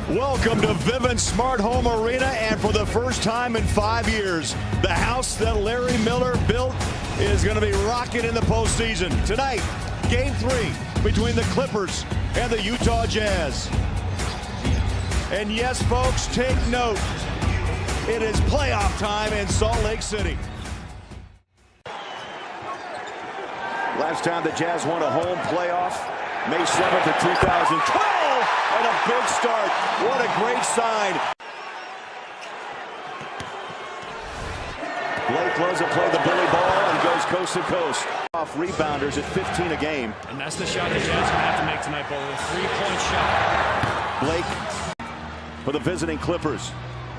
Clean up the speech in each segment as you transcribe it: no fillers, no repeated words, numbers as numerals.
Welcome to Vivint Smart Home Arena, and for the first time in 5 years, the house that Larry Miller built is going to be rocking in the postseason. Tonight, Game 3 between the Clippers and the Utah Jazz. And yes, folks, take note. It is playoff time in Salt Lake City. Last time the Jazz won a home playoff, May 7th of 2012. And a big start. What a great sign. Blake loves to play the Billy ball and goes coast to coast. Off rebounders at 15 a game. And that's the shot the Jazz are going to have to make tonight, Bolo. A three-point shot. Blake for the visiting Clippers.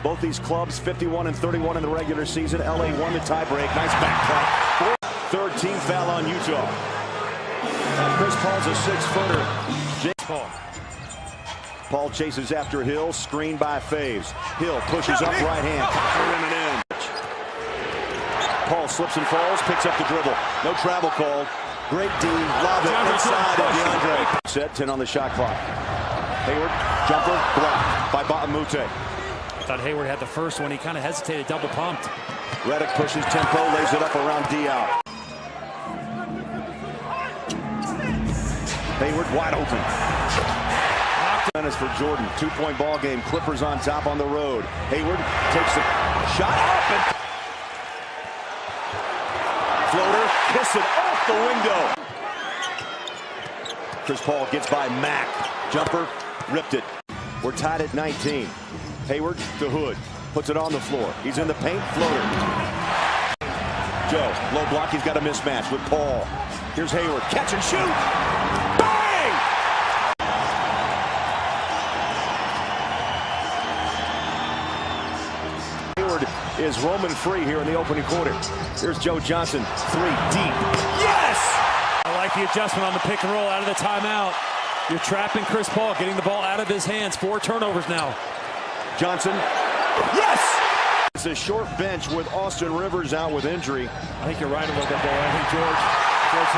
Both these clubs 51 and 31 in the regular season. LA won the tiebreak. Nice back cut. Third team foul on Utah. And Chris Paul's a 6-footer. James Paul. Paul chases after Hill, screened by Faves. Hill pushes up right hand, counter in. Paul slips and falls, picks up the dribble. No travel called. Great D, lob it inside of DeAndre. Set 10 on the shot clock. Hayward, jumper, blocked by Batamute. I thought Hayward had the first one. He kind of hesitated, double pumped. Redick pushes tempo, lays it up around Diaw. Hayward wide open. Is for Jordan. 2-point ball game. Clippers on top on the road. Hayward takes the shot up and floater, kiss it off the window. Chris Paul gets by Mack. Jumper, ripped it. We're tied at 19. Hayward to Hood. Puts it on the floor. He's in the paint. Floater. Joe, low block. He's got a mismatch with Paul. Here's Hayward. Catch and shoot. Is roaming free here in the opening quarter. Here's Joe Johnson, 3 deep. Yes! I like the adjustment on the pick and roll out of the timeout. You're trapping Chris Paul, getting the ball out of his hands. 4 turnovers now. Johnson, yes! It's a short bench with Austin Rivers out with injury. I think you're right a little bit, Bo. I think George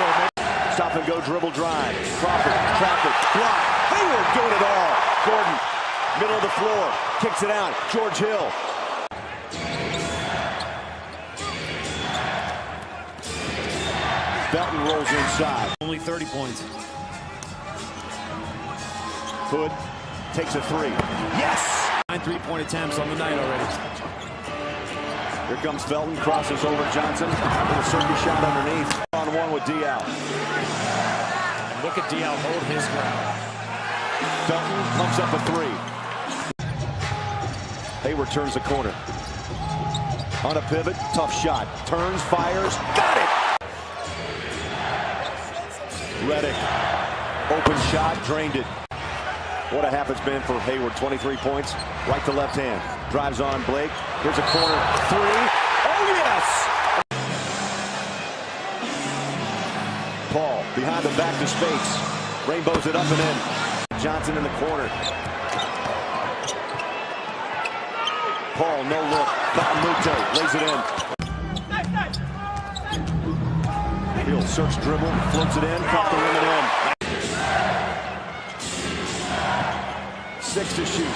Hill. Stop and go dribble drive. Crawford, traffic, block. Hayward doing it all. Gordon, middle of the floor, kicks it out. George Hill. Belton rolls inside. Only 30 points. Hood takes a 3. Yes! 9 3-point attempts on the night already. Here comes Felton, crosses over Johnson with a circuit shot underneath. On one with Diaw. And look at Diaw hold his ground. Felton pumps up a 3. Hayward turns the corner. On a pivot, tough shot. Turns, fires, got it! Redick, open shot, drained it. What a half it's been for Hayward. 23 points, right to left hand. Drives on Blake. Here's a corner 3. Oh, yes! Paul behind the back to Spates. Rainbows it up and in. Johnson in the corner. Paul, no look. Batamute lays it in. He'll search dribble, floats it in, caught the rim and in. 6 to shoot.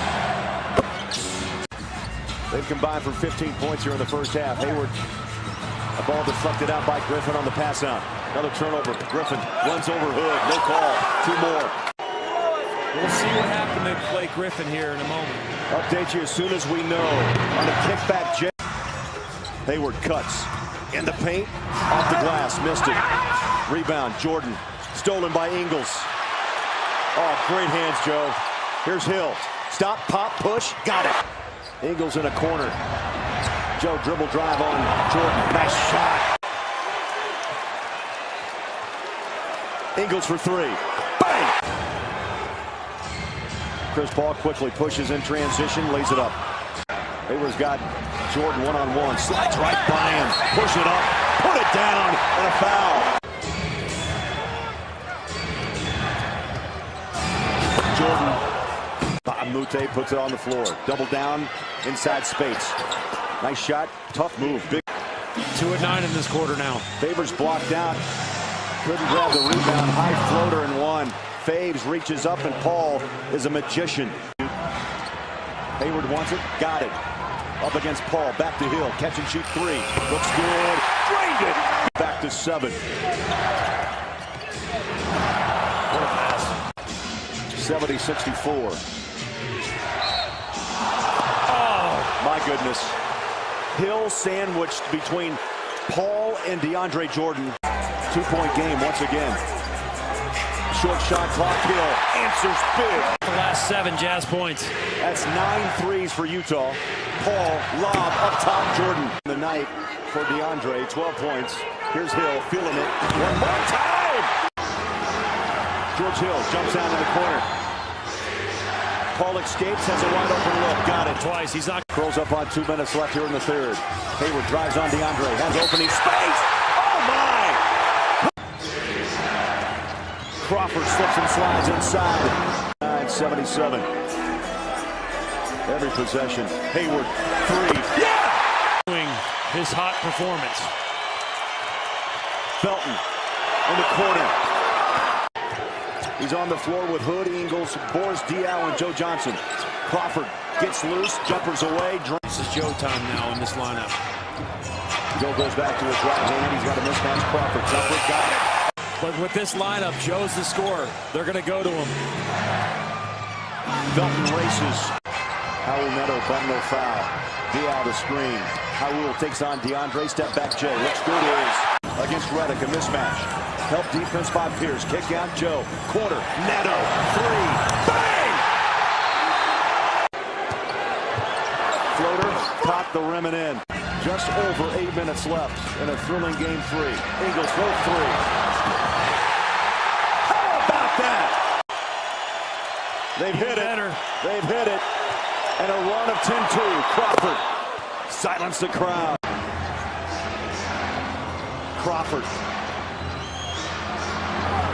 They've combined for 15 points here in the first half. Hayward, a ball deflected out by Griffin on the pass out. Another turnover. Griffin runs over Hood. No call. 2 more. We'll see what happened to Blake Griffin here in a moment. Update you as soon as we know. On a kickback, Hayward cuts. In the paint, off the glass, missed it. Rebound, Jordan, stolen by Ingles. Oh, great hands, Joe. Here's Hill. Stop, pop, push, got it. Ingles in a corner. Joe dribble drive on Jordan. Nice shot. Ingles for 3. Bang! Chris Paul quickly pushes in transition, lays it up. Hayward's got Jordan one-on-one, slides right by him, push it up, put it down, and a foul. Jordan, Batamute puts it on the floor, double down, inside Spates. Nice shot, tough move. Big. 2 of 9 in this quarter now. Favors blocked out, couldn't grab the rebound, high floater and one. Faves reaches up and Paul is a magician. Hayward wants it, got it. Up against Paul, back to Hill, catch and shoot three. Looks good, drained it. Back to 7. What a pass. 70-64. Oh, My goodness. Hill sandwiched between Paul and DeAndre Jordan. 2-point game once again. Short shot clock, Hill answers big. the last 7 Jazz points. That's 9 threes for Utah. Paul, lob up top, Jordan. The night for DeAndre, 12 points. Here's Hill, feeling it. One more time! George Hill jumps out in the corner. Paul escapes, has a wide open look. Got it. Twice, he's not. Curls up on 2 minutes left here in the third. Hayward drives on DeAndre, has opening space. Oh my! Crawford slips and slides inside. 9-77. Every possession. Hayward, 3. Yeah! Doing his hot performance. Felton in the corner. He's on the floor with Hood, Ingles, Boris Diaw, and Joe Johnson. Crawford gets loose, jumpers away. This is Joe time now in this lineup. Joe goes back to his right hand. He's got a mismatch. Crawford, jumper, got it. But with this lineup, Joe's the scorer. They're going to go to him. Felton races. Howell Neto, but no foul. Diaw the screen. Howell takes on DeAndre. Step back, Joe. Looks good is against Redick, a mismatch. Help defense by Pierce. Kick out Joe. Corner. Neto. 3. Bang! Floater. Caught the rim and in. Just over 8 minutes left in a thrilling game 3. Ingles for 3. How about that? They've hit it. They've hit it. And a run of 10-2. Crawford. Silence the crowd. Crawford.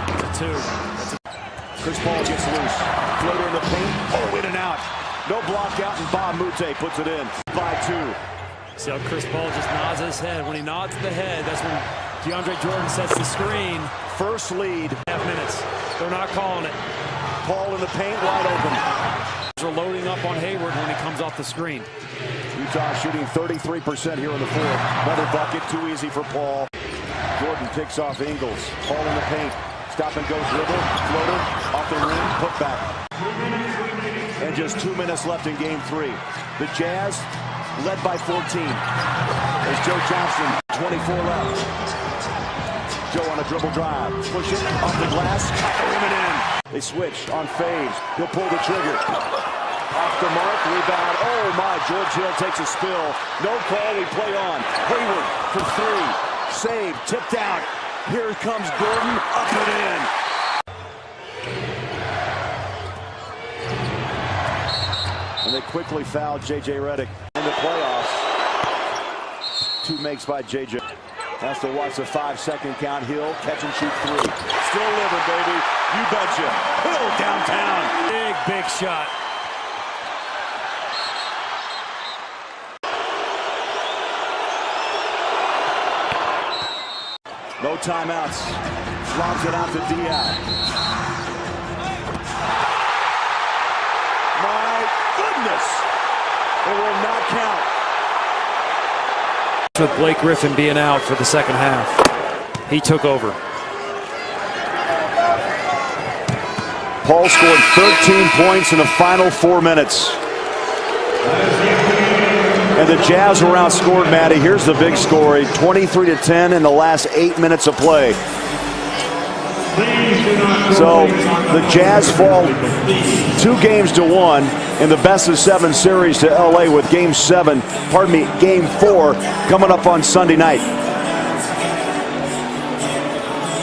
That's a 2. Chris Paul gets loose. Floater in the paint. Oh, in and out. No block out, and Bob Moute puts it in. By 2. See how Chris Paul just nods his head. When he nods the head, that's when DeAndre Jordan sets the screen. First lead. Half minutes. They're not calling it. Paul in the paint, wide open. They're loading up on Hayward when he comes off the screen. Utah shooting 33% here in the fourth. Another bucket, too easy for Paul. Jordan picks off Ingles. Paul in the paint. Stop and go dribble. Floater. Off the rim. Put back. And just 2 minutes left in game 3. The Jazz led by 14. There's Joe Johnson. 24 left. Joe on a dribble drive. Push it off the glass. Cut the rim and in. They switch on phase. He'll pull the trigger. Off the mark. Rebound. Oh my. George Hill takes a spill. No call. We play on. Hayward for 3. Save. Tipped out. Here comes Gordon. Up and in. And they quickly fouled J.J. Redick in the playoffs. 2 makes by J.J. Has to watch the 5-second count. Hill, catch and shoot 3. Still living, baby. You betcha. Hill downtown. Big shot. No timeouts. Lobs it out to Diaw. My goodness. It will not count. With Blake Griffin being out for the second half, he took over. Paul scored 13 points in the final 4 minutes. And the Jazz were outscored, Matty. Here's the big score, 23-10 in the last 8 minutes of play. So the Jazz fall 2-1 in the best-of-7 series to LA with game 4 coming up on Sunday night.